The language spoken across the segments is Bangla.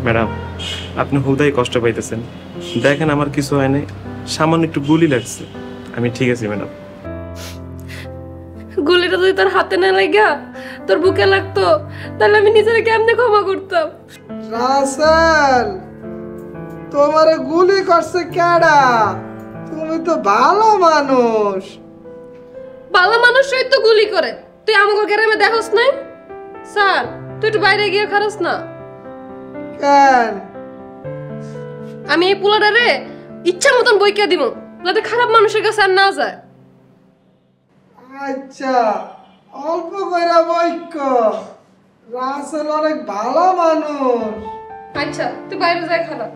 ম্যাডাম, আপনি হুদাই কষ্ট পাইতেছেন। দেখেন আমার কিছু হয় নাই, সামান্য একটু গুলি লাগছে। আমি ঠিক আছি ম্যাডাম। গুলিটা যদি তোর হাতে না লাগা তোর বুকে লাগতো তাহলে আমি নিজের কেমনে ক্ষমা করতাম। রাসেল, তোমারে গুলি করছে কেডা? তুমি তো ভালো মানুষ। ভালো মানুষই তো গুলি করে, তুই আমাকে গ্রামে দেখোস নাই? স্যার তুই একটু বাইরে গিয়ে খারাস না কেন? আমি এই পোলাটারে ইচ্ছা মতন বইকা দিব যাতে খারাপ মানুষের কাছে আর না যায়। আচ্ছা, অল্প কইরা বইক। রাসেল অনেক ভালো মানুষ। আচ্ছা তুই বাইরে যাই খারাপ।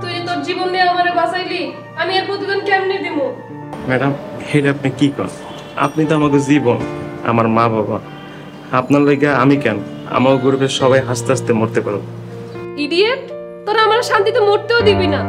তুই তোর জীবন নিয়ে আমারে বাঁচাইলি, আমি এর প্রতিদান কেমনে দিব? ম্যাডাম, এটা আপনি কি করেন? আপনি তো আমাকে জীবন, আমার মা বাবা। আপনার লাগে আমি কেন, আমার গ্রুপের সবাই হাসতে হাসতে মরতে পারো। ইডিয়েট, তোরা আমার শান্তিতে মরতেও দিবি না।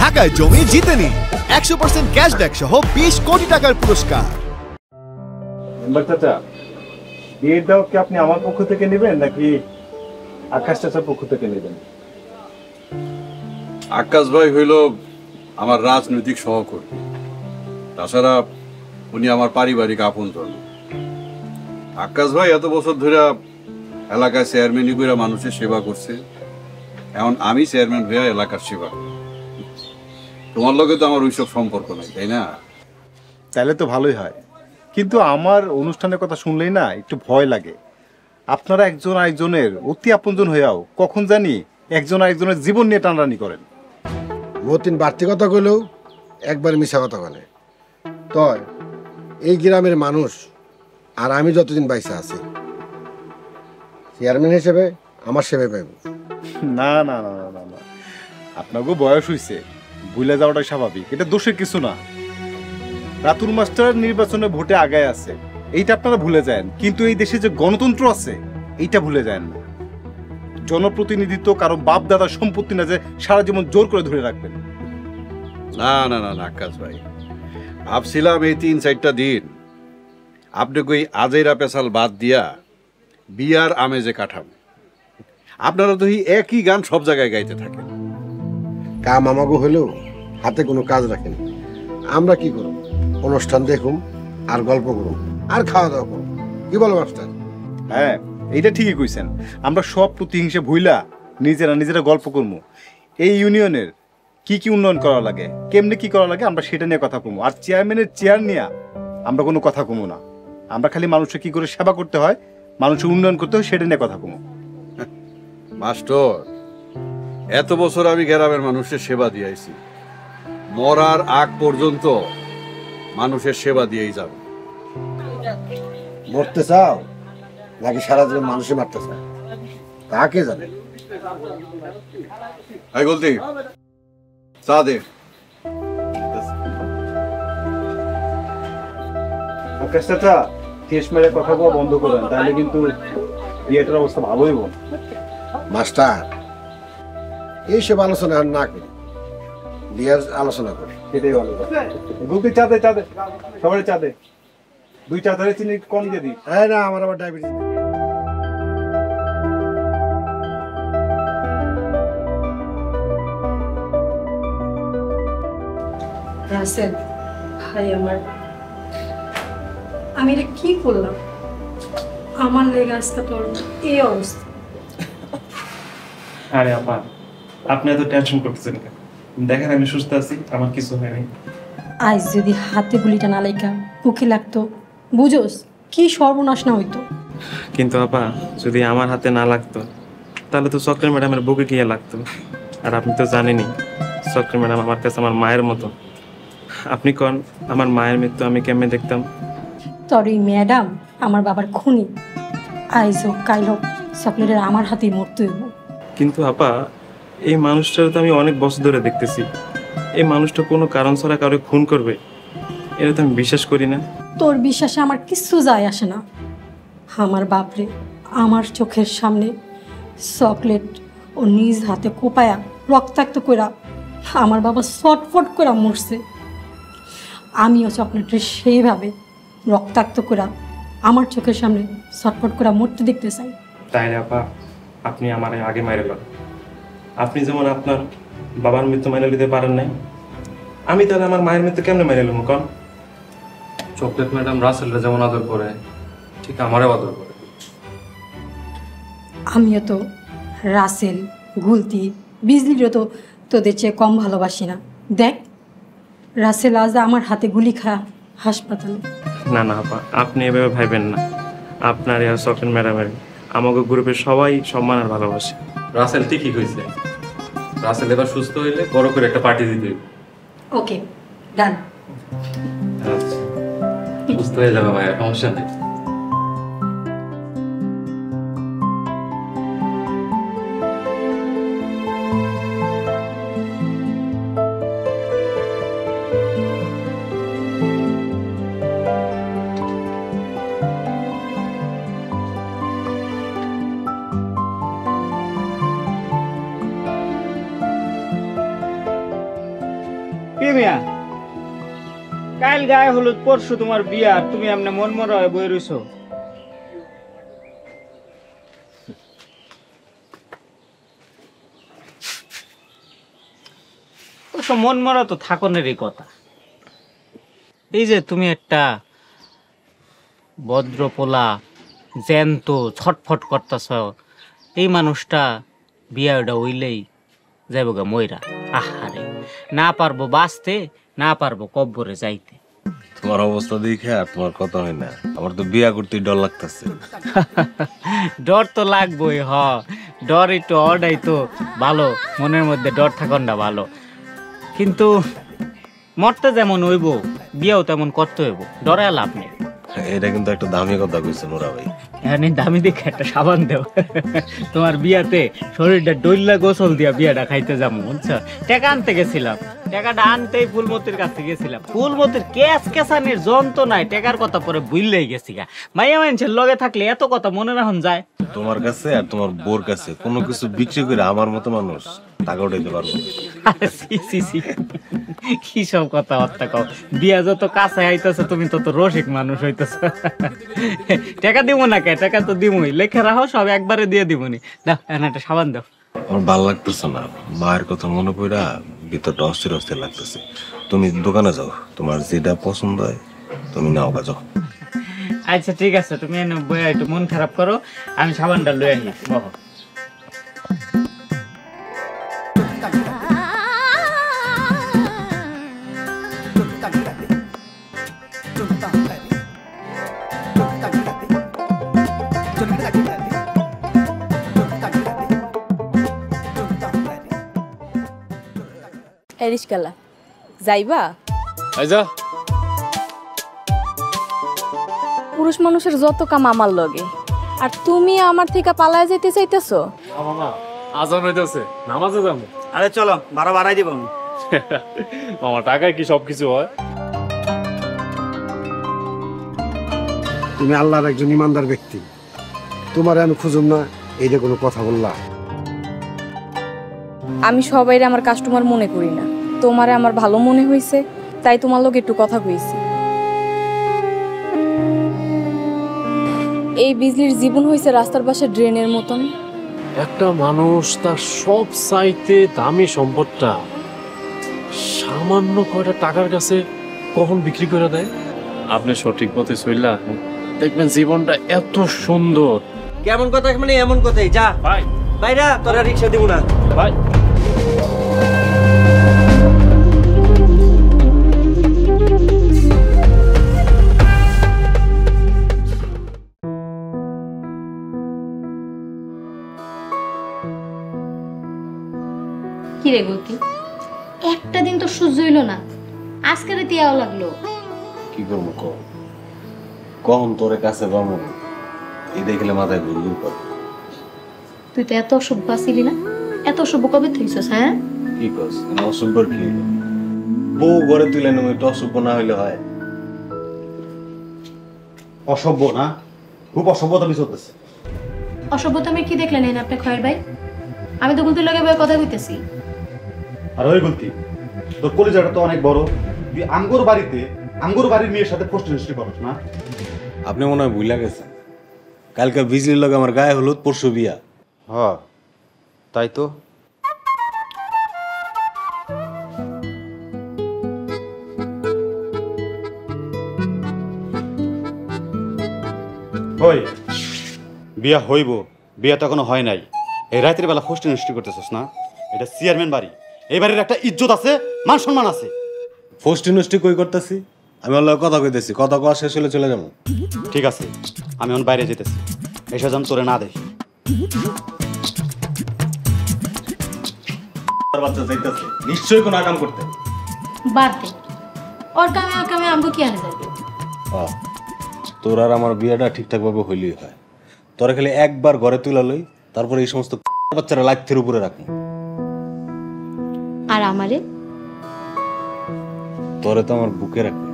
ঢাকায় জমি জিতে নিন 100% ক্যাশব্যাক সহ 20 কোটি টাকার পুরস্কার। চাচা, বিয়েটাও কি আপনি আমার পক্ষ থেকে নেবেন নাকি আকাশ চাচার পক্ষ থেকে নেবেন? আকাশ ভাই হইল আমার রাজনৈতিক সহকর্মী, তাছাড়া উনি আমার পারিবারিক আপনজন। আকাশ ভাই এত বছর ধরে এলাকায় চেয়ারম্যানই করে মানুষের সেবা করছে, এখন আমি চেয়ারম্যান হয়ে এলাকার সেবা করি। তোমার লগে তো আমার ওইসব সম্পর্ক নাই, তাই না? তাহলে তো ভালোই হয়, কিন্তু আমার অনুষ্ঠানের কথা শুনলেই না একটু ভয় লাগে। আপনারা একজন আরেকজনের অতি আপনজন হয়েও কখন জানি একজন আরেকজনের জীবন নিয়ে টানাটানি করেন। মতিন বাড়তি কথা কইলেও একবার মিশা কথা বলে। তয় এই গ্রামের মানুষ আর আমি যতদিন বাইসা আছি, চেয়ারম্যান হিসেবে আমার সেবা পাইব। না না না না না, আপনাকেও বয়স হয়েছে, ভুলে যাওয়াটা স্বাভাবিক, এটা দোষের কিছু না। রাতুল মাস্টার নির্বাচনে ভোটে আগায় আছে, এইটা আপনারা ভুলে যান, কিন্তু এই দেশে যে গণতন্ত্র আছে এইটা ভুলে যান না। জনপ্রতিনিধিত্ব কারো বাপ দাদার সম্পত্তি না যে সারা জীবন জোর করে ধরে রাখবেন। না না না আকাশ ভাই, ভাবছিলাম এই 3-4টা দিন আপনি কই আজেরা পেশাল বাদ দিয়া বিয়ার আমেজে কাটাম। আপনারা তো একই গান সব জায়গায় গাইতে থাকেন। কাম আমাগো হইলেও হাতে কোনো কাজ রাখেন। আমরা কি করব? অনুষ্ঠান দেখুম আর গল্প করুম আর খাওয়া দাওয়া করুম। কি বলো মাস্টার? হ্যাঁ, এইটা ঠিকই কইছেন। আমরা সব প্রতিহিংসা ভুইলা নিজেরা নিজেরা গল্প করবো। এই ইউনিয়নের কি কি উন্নয়ন করা লাগে, কেমনে কি করা লাগে, আমরা সেটা নিয়ে কথা কমু। আর চেয়ারম্যানের চেয়ার নিয়ে আমরা কোনো কথা কমু না। আমরা খালি মানুষের কি করে সেবা করতে হয়, মানুষের উন্নয়ন করতে হয়, সেটা নিয়ে কথা কমু। মাস্টার, এত বছর আমি গ্রামের মানুষের সেবা দিয়েছি, মরার আগ পর্যন্ত মানুষের সেবা দিয়েই যাব। মরতে চাও নাকি সারা জীবন মানুষে মারতে চাও তা কে জানে? এই বলতি চা দে। আকাশ চাচা, কেশ মেরে কথা বলা বন্ধ করেন, তাহলে কিন্তু বিয়েটার অবস্থা ভালো হইব। মাস্টার, এইসব আলোচনা আর না করি, বিয়ের আলোচনা করি, এটাই ভালো। গুলতি চা দে, চা দে, সবাই চা দে। 2টা ধরে চিনি কম দিয়ে দিই। হ্যাঁ না আমার আবার ডায়াবেটিস। রাসেল ভাই আমার, আমি এটা কি করলাম? আমার লেগে আজকে তোর এই অবস্থা। আরে আপা, আপনি এত টেনশন করতেছেন কেন? দেখেন আমি সুস্থ আছি, আমার কিছু হয়নি। আজ যদি হাতে গুলিটা না লেখা বুকে লাগতো, বুঝোস কি সর্বনাশ না হইতো। কিন্তু আপা, যদি আমার হাতে না লাগতো তাহলে তো চক্রের ম্যাডামের বুকে গিয়ে লাগতো। আর আপনি তো জানেনই চক্রের ম্যাডাম আমার কাছে আমার মায়ের মতো। আপনি কোন আমার মায়ের মৃত্যু আমি কেমনে দেখতাম? তোর এই ম্যাডাম আমার বাবার খুনি, আইজ হোক কাইল হোক চকলেটের আমার হাতেই মরতে হইব। কিন্তু আপা, এই মানুষটার তো আমি অনেক বছর ধরে দেখতেছি। এই মানুষটা কোনো কারণ ছাড়া কারো খুন করবে এটা তো আমি বিশ্বাস করি না। তোর বিশ্বাসে আমার কিচ্ছু যায় আসে না। আমার বাপরে আমার চোখের সামনে চকলেট ও নিজ হাতে কোপায়া রক্তাক্ত কইরা আমার বাবা ছটফট করে মরছে। আমিও চকলেটের সেইভাবে রক্তাক্ত করা আমার চোখের সামনে ছটফট করে মরতে দেখতে চাই। তাই আপা, আপনি আমার আগে মাইরে লন। আপনি যেমন আপনার বাবার মৃত্যু মাইনে নিতে পারেন নাই, আমি তাহলে আমার মায়ের মৃত্যু কেমনে মাইনে লম কন? চকলেট ম্যাডাম রাসেলরা যেমন আদর করে ঠিক আমারও আদর করে। আমিও তো রাসেল, গুলতি, বিজলিরও তো তোদের চেয়ে কম ভালোবাসি না। দেখ রাসেল আজ আমার হাতে গুলি খা হাসপাতালে। না না আপা, আপনি এভাবে ভাইবেন না। আপনার আর চকলেট ম্যাডামের আমাকে গ্রুপের সবাই সম্মান আর ভালোবাসে। রাসেল ঠিকই কইছে, রাসেল এবার সুস্থ হইলে বড় করে একটা পার্টি দিতে হইব। ওকে ডান। আচ্ছা, সুস্থ হয়ে যাবে ভাইয়া, সমস্যা নেই। মিয়া, কাল গায়ে হলুদ, পরশু তোমার বিয়া, আর তুমি এমনি মন মরা হয়ে বই রইছো। মন মরা তো থাকনেরই কথা। এই যে তুমি একটা ভদ্র পোলা জ্যান্ত ছটফট করতেছ, এই মানুষটা বিয়াটা হইলেই যাইব গা ময়রা। আহারে, না পারবো বাঁচতে, না পারবো কব্বরে যাইতে। তোমার অবস্থা দেখে আর তোমার কথা হয় না, আমার তো বিয়া করতে ডর লাগতেছে। ডর তো লাগবোই, ডর একটু অডাই তো ভালো, মনের মধ্যে ডর থাকনটা ভালো। কিন্তু মরতে যেমন হইব বিয়াও তেমন করতে হইব, ডরে লাভ নেই। এটা কিন্তু একটা দামি কথা কইছে নোরা ভাই। এখানে দামি দেখে একটা সাবান দেও, তোমার বিয়াতে শরীরটা ডইল্লা গোসল দিয়া বিয়াটা খাইতে যাবো, বুঝছো? টাকা আনতে গেছিলাম, টাকাটা আনতেই ফুলমতির কাছে গেছিলাম। ফুলমতির ক্যাশ ক্যাসানির যন্ত্রণায় টাকার কথা পরে ভুললেই গেছি গা। মাইয়া মানুষের লগে থাকলে এত কথা মনে রাখুন যায়। তোমার কাছে আর তোমার বোর কাছে কোনো কিছু বিক্রি করে আমার মতো মানুষ টাকা উঠাইতে পারবো না। কি সব কথা বার্তা কও, বিয়া যত কাছে আইতেছে তুমি তত রসিক মানুষ হইতেছ। টাকা দিব না কে, টাকা তো দিবই, লেখে রাখো সব একবারে দিয়ে দিবনি। দাও একটা সাবান দাও। আমার ভালো লাগতেছে না, মায়ের কথা মনে পড়া ভিতরটা অস্থির অস্থির লাগতেছে। তুমি দোকানে যাও, তোমার যেটা পছন্দ হয় তুমি নাও বা যাও। আচ্ছা ঠিক আছে, তুমি এনে বইয়া একটু মন খারাপ করো, আমি সাবানটা লয়ে আনি। বহো। এরিশকালা যাইবা? আইজা, পুরুষ মানুষের যত কাম আমার লগে, আর তুমি আমার থেকে পালায় যেতে চাইতেছো? মামা আজান হইতেছে, নামাজে যাবো। আরে চলো, ভাড়া বাড়াই দিব। মামা টাকায় কি সবকিছু হয়? তুমি আল্লাহর একজন ইমানদার ব্যক্তি, তোমারে আমি খুঁজুম না এইটা কোনো কথা বললা? আমি সবাইরে আমার কাস্টমার মনে করি না, তোমারে আমার ভালো মনে হইছে তাই তোমার লগে একটু কথা কইছি। এই বিজলির জীবন হয়েছে রাস্তার পাশে ড্রেনের মতন। একটা মানুষ তার সব চাইতে দামি সম্পদটা সামান্য কয়টা টাকার কাছে কখন বিক্রি করে দেয়। আপনি সঠিক পথে চললা, দেখবেন জীবনটা এত সুন্দর। কেমন কথা মানে এমন কথাই, যা ভাই বাইরা, তোরা রিক্সা দিব না ভাই। কি রে গতি, একটা দিন তো সহ্য হইল না, আজকে রাতে আও লাগলো। কি করবো কখন তোরে কাছে পাবো, এই দেখলে মাথায় ঘুরঘুর করে। তুই তো এত অসভ্য আছিলি না, এত অসভ্য কবে থইছস? হ্যাঁ কি কস অসভ্যর কি হইলো? বউ ঘরে তুলে নেবো, একটু অসভ্য না হইলে হয়? অসভ্য না, খুব অসভ্যতা চলতেছে। অসভ্যতা আমি কি দেখলেন আপনি খয়ের ভাই? আমি তো গুলতির লগে কথা কইতেছি। আর ওই গুলতি, তোর কলিজাটা তো অনেক বড়, তুই আমগোর বাড়িতে আমগোর বাড়ির মেয়ের সাথে পোস্ট হিস্ট্রি করস না? আপনি মনে হয় ভুলে গেছেন, কালকে বিজলির লগে আমার গায়ে হলুদ, পরশু বিয়া। হ্যাঁ তাই তো। ওই বিয়া হইব, বিয়া তো এখনো হয় নাই, এই রাতের বেলা পোস্ট হিস্ট্রি করতেছস না? এটা চেয়ারম্যান বাড়ি, এই বাড়ির একটা ইজ্জত আছে, মান সম্মান আছে। পোস্ট ইন্ডাস্ট্রি কই করতেছি, আমি ওর লগে কথা কইতেছি, কথা কওয়া শেষ হলে চলে যাবো। ঠিক আছে, আমি এখন বাইরে যেতেছি, এসে যেন তোরে না দেখি। বাচ্চা যাইতেছে, নিশ্চয়ই কোনো কাম করতে। বাদ দে, ওর কামে আমগো কি আনে যাবে? তোর আর আমার বিয়েটা ঠিকঠাক ভাবে হইলেই হয়। তোরা খালি একবার ঘরে তুলা লই, তারপরে এই সমস্ত বাচ্চারা লাইথের উপরে রাখবো। আর আমারে? তোরে তো আমার বুকে রাখবে,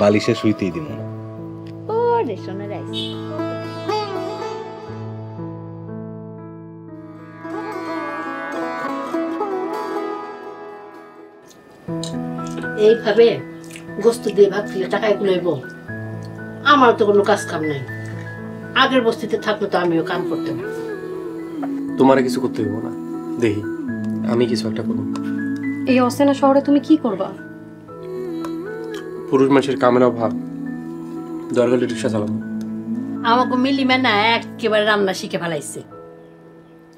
বালিশে শুইতেই দিব না। ও রে সোনা রাইস। এইভাবে গোস্ত দিয়ে ভাত খেলে টাকা গুলাইব? আমার তো কোনো কাজ কাম নাই, আগের বস্তিতে থাকলে তো আমিও কাম করতাম। তোমার কিছু করতে হইব না, দেখি আমি কিছু একটা করব। এই অচেনা শহরে তুমি কি করবা? পুরুষ মানুষের কামের অভাব, দরকার রিক্সা চালাবো। আমাকে মিলিমে না একেবারে রান্না শিখে ফেলাইছে,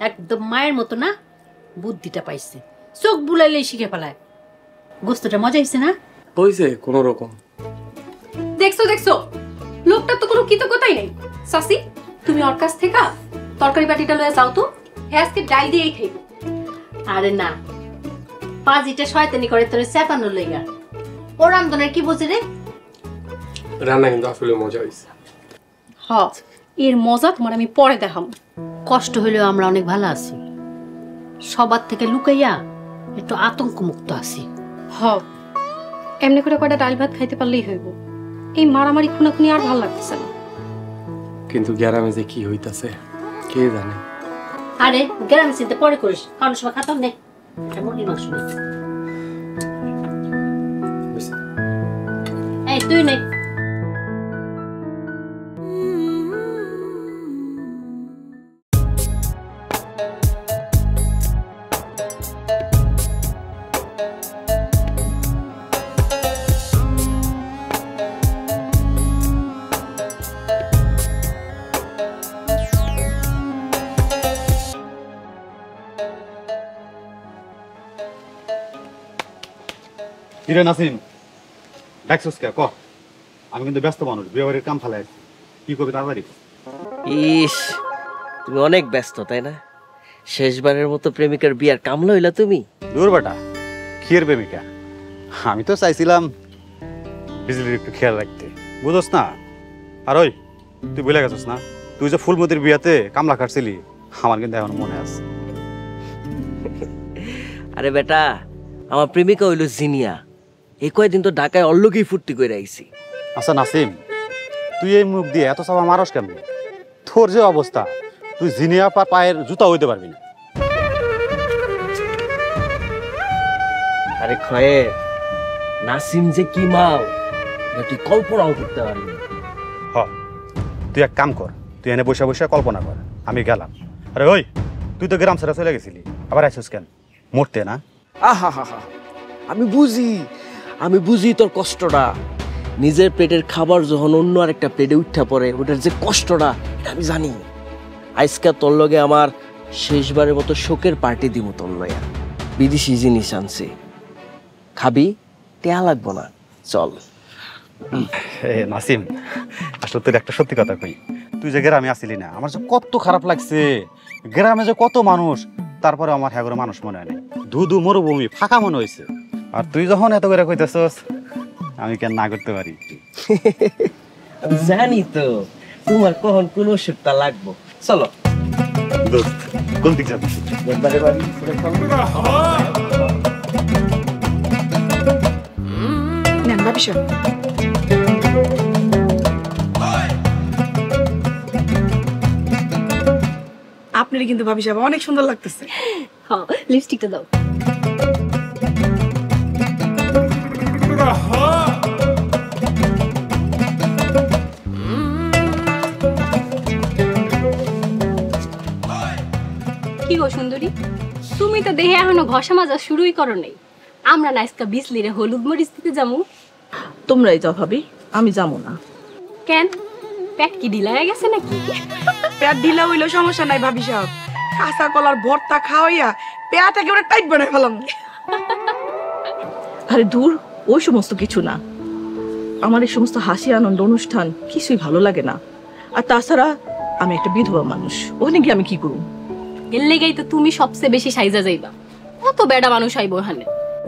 একদম মায়ের মতো না, বুদ্ধিটা পাইছে, চোখ বুলাইলেই শিখে ফেলায়। গোস্তটা মজা হইছে না? হইছে কোন রকম। দেখছো দেখছো, লোকটার তো কোনো কৃতজ্ঞতাই নেই। সাসি, তুমি ওর কাছ থেকে তরকারি বাটিটা লয়ে যাও তো, হ্যাঁ আজকে ডাল দিয়েই খাইব। আরে না, পাজিটা শয়তানি করে তোরে চাপানোর লইগা, ওর রান্ধনের কি বুঝে রে? রান্না কিন্তু আসলে মজা হইছে। হ, এর মজা তোমার আমি পরে দেখাম। কষ্ট হইলেও আমরা অনেক ভালো আছি, সবার থেকে লুকাইয়া একটু আতঙ্ক মুক্ত আছি। হ, এমনি করে কয়টা ডাল ভাত খাইতে পারলেই হইব। এই মারামারি খুনাখুনি আর ভাল লাগতেছে না। কিন্তু গ্রামে যে কি হইতাছে কে জানে। আরে গ্রামে চিন্তা পরে করিস, কারণ সবাই খাতাম নে, এটা মুরগির মাংস নেই। এই তুই নেই। কিরে নাসিম, ডাকছস কে? ক, আমি কিন্তু ব্যস্ত মানুষ, বিয়ে বাড়ির কাম ফেলাই আছি, কি করবি তাড়াতাড়ি? ইস, তুমি অনেক ব্যস্ত তাই না? শেষবারের মতো প্রেমিকার বিয়ার কামলা হইলা তুমি? দূর বেটা, কিয়ের প্রেমিকা? আমি তো চাইছিলাম বিজলির একটু খেয়াল রাখতে, বুঝোস না? আর ওই তুই ভুলে গেছিস না, তুই যে ফুলমতির বিয়াতে কামলা কাটছিলি, আমার কিন্তু এখন মনে আছে। আরে বেটা, আমার প্রেমিকা হইল জিনিয়া, এই কয়েকদিন তো ঢাকায় অল্লকেই ফুর্তি করে আইছি। আচ্ছা নাসিম, তুই এই মুখ দিয়ে এত চাপা মারস কেন? তোর যে অবস্থা, তুই জিনিয়া পায়ের জুতা হইতে পারবি না। আরে খয়ে, নাসিম যে কি মাল তুই কল্পনাও করতে পারবি। তুই এক কাম কর, তুই এনে বসে বসে কল্পনা কর আমি গেলাম। আরে ওই তুই তো গ্রাম ছেড়ে চলে গেছিলি, আবার আইসিস কেন? মরতে না? আহা হা হা, আমি বুঝি তোর কষ্টটা। নিজের পেটের খাবার যখন অন্য আরেকটা পেটে উঠা পড়ে, ওটার যে কষ্টটা আমি জানি। আজকে তোর লগে আমার শেষবারের মতো শোকের পার্টি দিব তোর লয়া। বিদেশি জিনিস আনছি, খাবি, টেয়া লাগবো না, চল। নাসিম, আসলে তোর একটা সত্যি কথা কই, তুই যে গ্রামে আসিলি না, আমার যে কত খারাপ লাগছে। গ্রামে যে কত মানুষ, তারপরে আমার হ্যাঁ মানুষ মনে হয় না, ধুধু মরুভূমি ফাঁকা মনে হয়েছে। আর তুই যখন এত করে কইতেছস, আমি কেন না করতে পারি? জানি তো তোমার কখন কোন ওষুধটা লাগবো। চলো দোস্ত, কোন দিক যাবি? আপনারই কিন্তু ভাবি সাহেব অনেক সুন্দর লাগতেছে। হ্যাঁ, লিপস্টিকটা দাও। কি গো সুন্দরী, তুমি তো দেখে এখনো ঘষা মাজা শুরুই করো নাই। আমরা না আজকে বিজলিরে হলুদ মরিচ দিতে যাবো। তোমরাই যাও ভাবি, আমি যাবো না। কেন, পেট কি ঢিলা হয়ে গেছে নাকি? পেট ঢিলা হইলো সমস্যা নাই ভাবি সাহেব, কাঁচা কলার ভর্তা খাওয়াইয়া পেট একেবারে টাইট বানাই ফেলাম। আরে দূর, ওই সমস্ত কিছু না। আমার এই সমস্ত হাসি আনন্দ অনুষ্ঠান কিছুই ভালো লাগে না। আর তাছাড়া আমি একটা বিধবা মানুষ, ওখানে গিয়ে আমি কি করব? এর লেগেই তো তুমি সবচেয়ে বেশি সাইজা যাইবা। কত বেডা মানুষ আইবো ওখানে,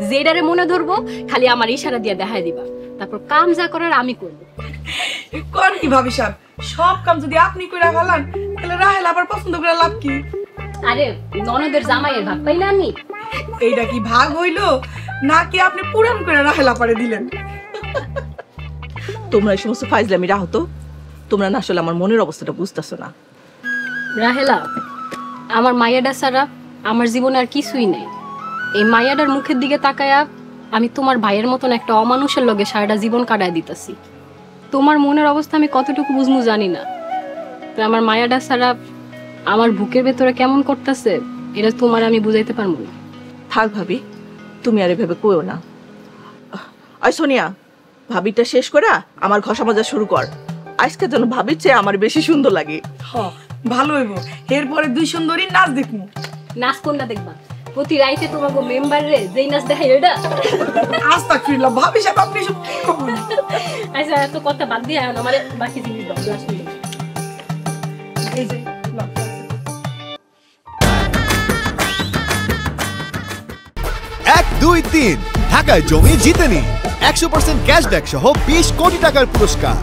যেডারে মনে ধরবো খালি আমার ইশারা দিয়ে দেখাই দিবা, তারপর কাম যা করার আমি করবো। কোন কি ভাবি সাহেব, সব কাম যদি আপনি কইরা ফেলান তাহলে রাহেল আবার পছন্দ করে লাভ কি? আরে ননদের জামাইয়ের ভাগ পাই না আমি? এইটা কি ভাগ হইলো নাকি আপনি পুরান করে রাহেলা পারে দিলেন? তোমরা এই সমস্ত ফাইজলামি রাখো তো, তোমরা না আসলে আমার মনের অবস্থাটা বুঝতেছো না। রাহেলা, আমার মায়াডা ছাড়া আমার জীবনে আর কিছুই নেই। এই মায়াডার মুখের দিকে তাকায়া আমি তোমার ভাইয়ের মতন একটা অমানুষের লগে সারাটা জীবন কাটায় দিতেছি। তোমার মনের অবস্থা আমি কতটুকু বুঝমু জানি না, তো আমার মায়াডা ছাড়া আমার বুকের ভেতরে কেমন করতেছে এটা তোমার আমি বুঝাইতে পারবো না। থাক ভাবি, তুমি আর এভাবে কইও না। আই সোনিয়া, ভাবিটা শেষ করে আমার ঘষা মাজা শুরু কর। আজকে যেন ভাবির চেয়ে আমার বেশি সুন্দর লাগে। ভালো হইব, এরপরে দুই সুন্দরী নাচ দেখবো। নাচ কোনটা দেখবা? প্রতি রাইতে তোমাকে মেম্বার রে যেই নাচ দেখাই এটা? আস্তাগফিরুল্লাহ ভাবি সাহেব, আপনি সব কি করেন? আচ্ছা, এত কথা বাদ দিয়ে আমারে বাকি জিনিস দাও। এই যে 1, 2, 3 ঢাকায় জমি জিতে নিন 100% ক্যাশব্যাক সহ 20 কোটি টাকার পুরস্কার।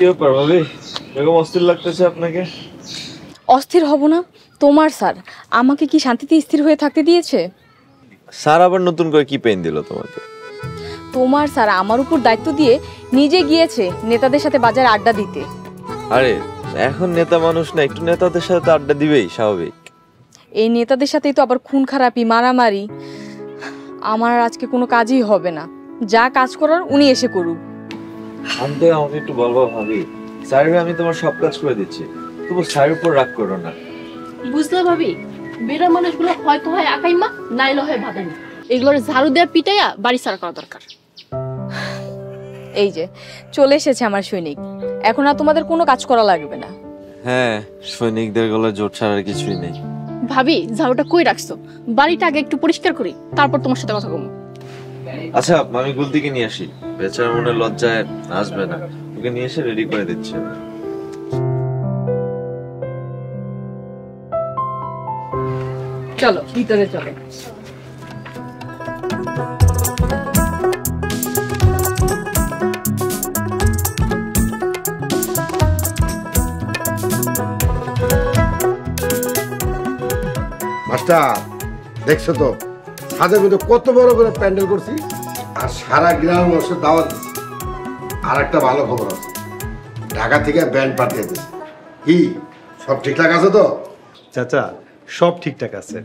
কি ব্যাপার ভাবি, এরকম অস্থির লাগতেছে আপনাকে? অস্থির হব না? তোমার স্যার আমাকে কি শান্তিতে স্থির হয়ে থাকতে দিয়েছে? স্যার আবার নতুন করে কি পেন দিল তোমাকে? তোমার স্যার আমার উপর দায়িত্ব দিয়ে নিজে গিয়েছে নেতাদের সাথে বাজারে আড্ডা দিতে। আরে এখন নেতা মানুষ না, একটু নেতাদের সাথে আড্ডা দিবেই স্বাভাবিক। এই নেতাদের সাথেই তো আবার খুন খারাপি মারামারি। আমার আজকে কোনো কাজই হবে না, যা কাজ করার উনি এসে করুক। আনতে আমাকে একটু বলবো ভাবি, স্যার আমি তোমার সব কাজ করে দিচ্ছি, তবু স্যারের উপর রাগ করো না। বুঝলা ভাবি, বেড়া মানুষগুলো হয়তো হয় আকাইমা, নাইলে হয় ভাদাইমা। এগুলোর ঝাড়ু দেওয়া পিটাইয়া বাড়ি ছাড়া করা দরকার। এই যে চলে এসেছে আমার সৈনিক, এখন আর তোমাদের কোনো কাজ করা লাগবে না। হ্যাঁ, সৈনিকদের গলায় জোর ছাড়ার কিছুই নেই। ভাবি ঝাড়ুটা কই রাখছো? বাড়িটা আগে একটু পরিষ্কার করি, তারপর তোমার সাথে কথা বলবো। আচ্ছা আমি গুলতিকে নিয়ে আসি, বেচার মনে লজ্জায় আসবে না, ওকে নিয়ে এসে রেডি করে দিচ্ছি। চলো ভিতরে চলো। মাস্টার দেখছো তো ছাদের মধ্যে কত বড় করে প্যান্ডেল করছি, আর সারা গ্রাম মানুষের দাওয়াত দিচ্ছি। আর একটা ভালো খবর আছে, ঢাকা থেকে ব্যান্ড পাঠিয়ে দিচ্ছে। কি সব ঠিকঠাক আছে তো? চাচা সব ঠিকঠাক আছে।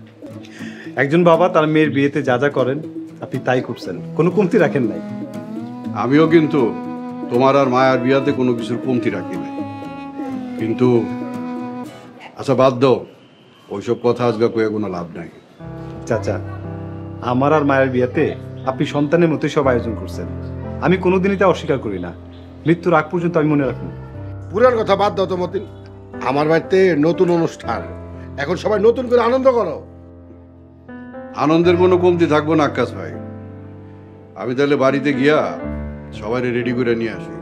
একজন বাবা তার মেয়ের বিয়েতে যা যা করেন আপনি তাই করছেন, কোনো কমতি রাখেন নাই। আমিও কিন্তু তোমার আর মায়ার বিয়াতে কোনো কিছুর কমতি রাখি নাই, কিন্তু আচ্ছা বাদ দাও, ওইসব কথা আজকে কয়ে কোনো লাভ নাই। চাচা আমার আর মায়ের বিয়েতে আপনি সন্তানের মতোই সব আয়োজন করছেন, আমি কোনোদিনই তা অস্বীকার করি না। মৃত্যুর আগ পর্যন্ত আমি মনে রাখবো। পুরার কথা বাদ দাও তো মতিন, আমার বাড়িতে নতুন অনুষ্ঠান, এখন সবাই নতুন করে আনন্দ করো। আনন্দের কোনো কমতি থাকবো না আকাশ ভাই। আমি তাহলে বাড়িতে গিয়া সবাই রেডি করে নিয়ে আসি।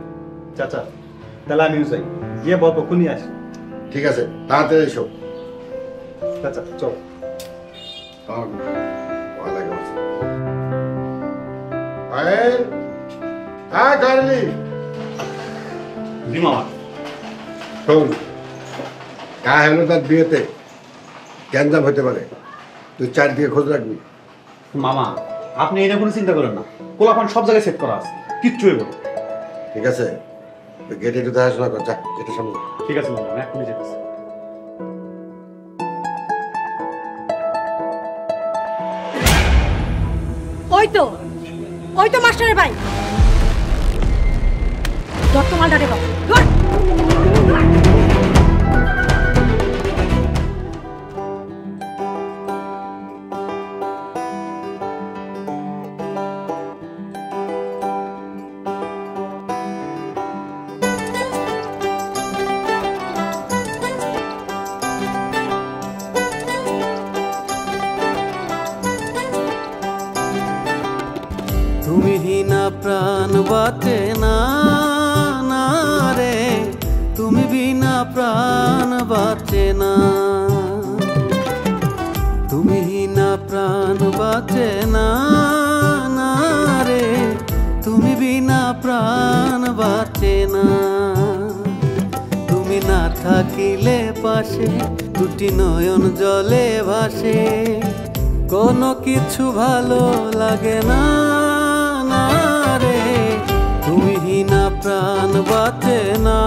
চাচা তাহলে আমিও যাই, গিয়ে বল কখনই আসি। ঠিক আছে, তাড়াতাড়ি এসো। চাচা চল। হ্যাঁ কারলি শোন, কা হলো তার বিয়েতে গ্যাঞ্জাম হতে পারে, তুই চারদিকে খোঁজ রাখবি। মামা আপনি এটা কোনো চিন্তা করেন না, পোলাপান সব জায়গায় সেট করা আছে, কিচ্ছু হইব না। ঠিক আছে, গেটে একটু দেখাশোনা কর, যা গেটের সামনে। ঠিক আছে মামা, আমি এখনই যেতেছি। ওই তো মাস্টারের ভাই, যত মালটা দেখো। তুমি বিনা প্রাণ বাঁচে না, না রে তুমি বিনা প্রাণ বাঁচে না, তুমি বিনা প্রাণ বাঁচে না, না রে তুমি বিনা প্রাণ বাঁচে না, তুমি না থাকিলে পাশে দুটি নয়ন জলে ভাসে, কোনো কিছু ভালো লাগে না, না রে তুমি বিনা প্রাণ বাঁচে না।